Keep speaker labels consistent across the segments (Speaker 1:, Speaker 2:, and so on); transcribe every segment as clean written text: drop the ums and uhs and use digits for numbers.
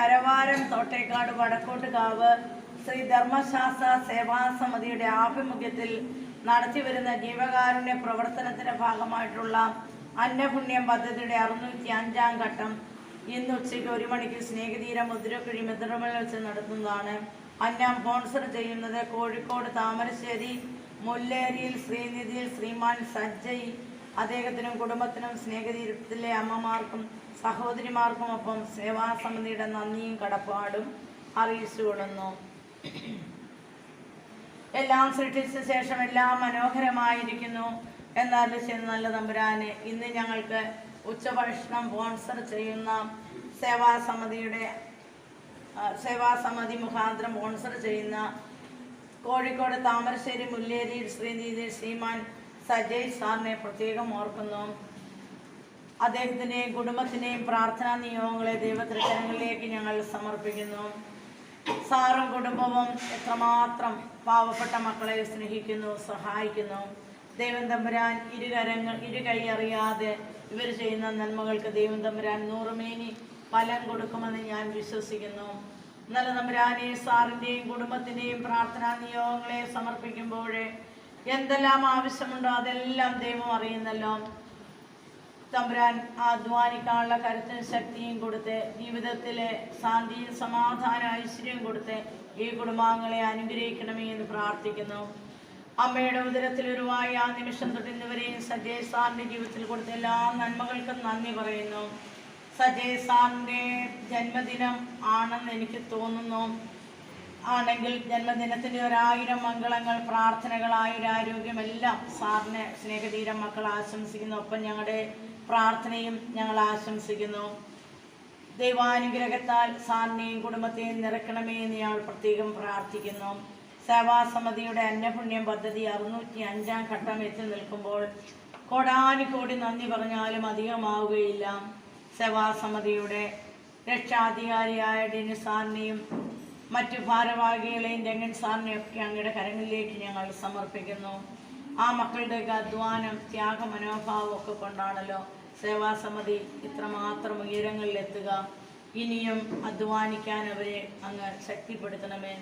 Speaker 1: കരവാരം തോട്ടേക്കാട് വടക്കോട്ടുകാവ് ശ്രീ ധർമ്മശാസ്ത്ര സേവാസമിതിയുടെ ആഭിമുഖ്യത്തിൽ നടത്തിവരുന്ന ജീവകാരുണ്യ പ്രവർത്തനത്തിന്റെ ഭാഗമായിട്ടുള്ള അന്നപുണ്യം പദ്ധതിയുടെ 605-ാം ഘട്ടം ഇന്ന് ഉച്ചയ്ക്ക് 1 മണിക്ക് സ്നേഹതീരം മുദ്രക്കുഴി മിത്രമൽ വെച്ച് നടത്തുന്നതാണ്. അന്നം സ്പോൺസർ ചെയ്യുന്നത് കോഴിക്കോട് താമരശ്ശേരി മുല്ലേരിയിൽ ശ്രീനിധിയിൽ ശ്രീമാൻ സജ്ജയ്. അദ്ദേഹത്തിനും കുടുംബത്തിനും സ്നേഹതീരത്തിലെ അമ്മമാർക്കും സഹോദരിമാർക്കുമൊപ്പം സേവാസമിതിയുടെ നന്ദിയും കടപ്പാടും അറിയിച്ചുകൊള്ളുന്നു. എല്ലാം സൃഷ്ടിച്ച ശേഷം എല്ലാം മനോഹരമായിരിക്കുന്നു എന്നല്ല ചെയ്യുന്ന നല്ല തമ്പുരാനെ, ഇന്ന് ഞങ്ങൾക്ക് ഉച്ചഭക്ഷണം സ്പോൺസർ ചെയ്യുന്ന സേവാസമിതി മുഖാന്തരം സ്പോൺസർ ചെയ്യുന്ന കോഴിക്കോട് താമരശ്ശേരി മുല്ലേരി ശ്രീനിധി ശ്രീമാൻ സജയ് സാറിനെ പ്രത്യേകം ഓർക്കുന്നു. അദ്ദേഹത്തിൻ്റെയും കുടുംബത്തിൻ്റെയും പ്രാർത്ഥനാ നിയോഗങ്ങളെ ദൈവതൃക്കരങ്ങളിലേക്ക് ഞങ്ങൾ സമർപ്പിക്കുന്നു. സാറും കുടുംബവും എത്രമാത്രം പാവപ്പെട്ട മക്കളെ സ്നേഹിക്കുന്നു, സഹായിക്കുന്നു. ദൈവം തമ്പുരാൻ ഇരുകൈ അറിയാതെ ഇവർ ചെയ്യുന്ന നന്മകൾക്ക് ദൈവം തമ്പുരാൻ 100 മേനി ഫലം കൊടുക്കുമെന്ന് ഞാൻ വിശ്വസിക്കുന്നു. നല്ല തമ്പുരാനെ, സാറിൻ്റെയും കുടുംബത്തിൻ്റെയും പ്രാർത്ഥനാ നിയോഗങ്ങളെ സമർപ്പിക്കുമ്പോൾ എന്തെല്ലാം ആവശ്യമുണ്ടോ അതെല്ലാം ദൈവം അറിയുന്നല്ലോ. തമ്പുരാൻ അധ്വാനിക്കാനുള്ള കരുത്തും ശക്തിയും കൊടുത്ത് ജീവിതത്തിലെ ശാന്തിയും സമാധാന ഐശ്വര്യം കൊടുത്ത് ഈ കുടുംബാംഗങ്ങളെ അനുഗ്രഹിക്കണമേ എന്ന് പ്രാർത്ഥിക്കുന്നു. അമ്മയുടെ ഉദരത്തിൽ ഉരുവായി ആ നിമിഷം തൊട്ടുന്നവരെയും സജയ് സാറിൻ്റെ ജീവിതത്തിൽ കൊടുത്ത എല്ലാ നന്മകൾക്കും നന്ദി പറയുന്നു. സജയ് സാറിൻ്റെ ജന്മദിനം ആണെന്ന് എനിക്ക് തോന്നുന്നു. ആണെങ്കിൽ ജന്മദിനത്തിൻ്റെ 1000 മംഗളങ്ങൾ, പ്രാർത്ഥനകൾ, ആയുരാരോഗ്യമെല്ലാം സാറിന് സ്നേഹതീരം മക്കൾ ആശംസിക്കുന്നു. ഒപ്പം ഞങ്ങളുടെ പ്രാർത്ഥനയും ഞങ്ങൾ ആശംസിക്കുന്നു. ദൈവാനുഗ്രഹത്താൽ സാറിനെയും കുടുംബത്തെയും നിറയ്ക്കണമേ എന്ന് ഞങ്ങൾ പ്രത്യേകം പ്രാർത്ഥിക്കുന്നു. സേവാസമിതിയുടെ അന്നപുണ്യം പദ്ധതി 605-ാം ഘട്ടം എത്തി നിൽക്കുമ്പോൾ കോടാനുകോടി നന്ദി പറഞ്ഞാലും അധികമാവുകയില്ല. സേവാസമിതിയുടെ രക്ഷാധികാരിയായ ഡിനി സാറിനെയും മറ്റു ഭാരവാഹികളെയും രംഗൻ സാറിനെയൊക്കെ അങ്ങയുടെ കരങ്ങളിലേക്ക് ഞങ്ങൾ സമർപ്പിക്കുന്നു. ആ മക്കളുടെയൊക്കെ അധ്വാനം, ത്യാഗ മനോഭാവം ഒക്കെ കൊണ്ടാണല്ലോ സേവാസമിതി ഇത്രമാത്രം ഉയരങ്ങളിലെത്തുക. ഇനിയും അധ്വാനിക്കാൻ അവരെ അങ്ങ് ശക്തിപ്പെടുത്തണമേ.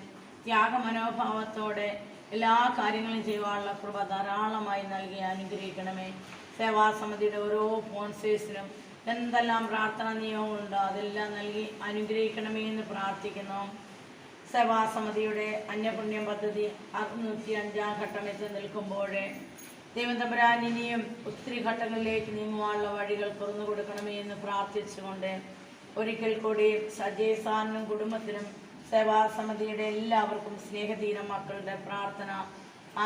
Speaker 1: ത്യാഗ മനോഭാവത്തോടെ എല്ലാ കാര്യങ്ങളും ചെയ്യുവാനുള്ള കൃപ ധാരാളമായി നൽകി അനുഗ്രഹിക്കണമേ. സേവാസമിതിയുടെ ഓരോ സ്പോൺസേഴ്സിനും എന്തെല്ലാം പ്രാർത്ഥനാ നിയമങ്ങളുണ്ടോ അതെല്ലാം നൽകി അനുഗ്രഹിക്കണമേ എന്ന് പ്രാർത്ഥിക്കുന്നു. സേവാസമിതിയുടെ അന്നപുണ്യം പദ്ധതി 605-ാം ഘട്ടം എത്തി നിൽക്കുമ്പോൾ ദൈവം തമ്പുരാൻ ഇനിയും ഒത്തിരി ഘട്ടങ്ങളിലേക്ക് നീങ്ങുവാനുള്ള വഴികൾ തുറന്നു കൊടുക്കണമേ എന്ന് പ്രാർത്ഥിച്ചുകൊണ്ട് ഒരിക്കൽ കൂടി സജയ് സാറിനും കുടുംബത്തിനും സേവാസമിതിയുടെ എല്ലാവർക്കും സ്നേഹതീരം മക്കളുടെ പ്രാർത്ഥന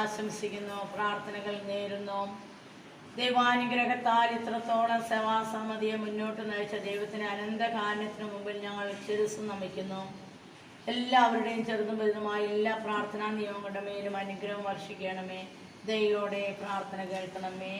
Speaker 1: ആശംസിക്കുന്നു, പ്രാർത്ഥനകൾ നേരുന്നു. ദൈവാനുഗ്രഹത്താൽ ഇത്രത്തോളം സേവാസമിതിയെ മുന്നോട്ട് നയിച്ച ദൈവത്തിന് അനന്തകാരണത്തിന് മുമ്പിൽ ഞങ്ങൾ ശിരസ്സ് നമിക്കുന്നു. എല്ലാവരുടെയും ചെറുതും വലുതുമായ എല്ലാ പ്രാർത്ഥനാ നിയമങ്ങളുടെ മേലും അനുഗ്രഹം വർഷിക്കണമേ. ദൈവയോടെ പ്രാർത്ഥന കേൾക്കണമേ.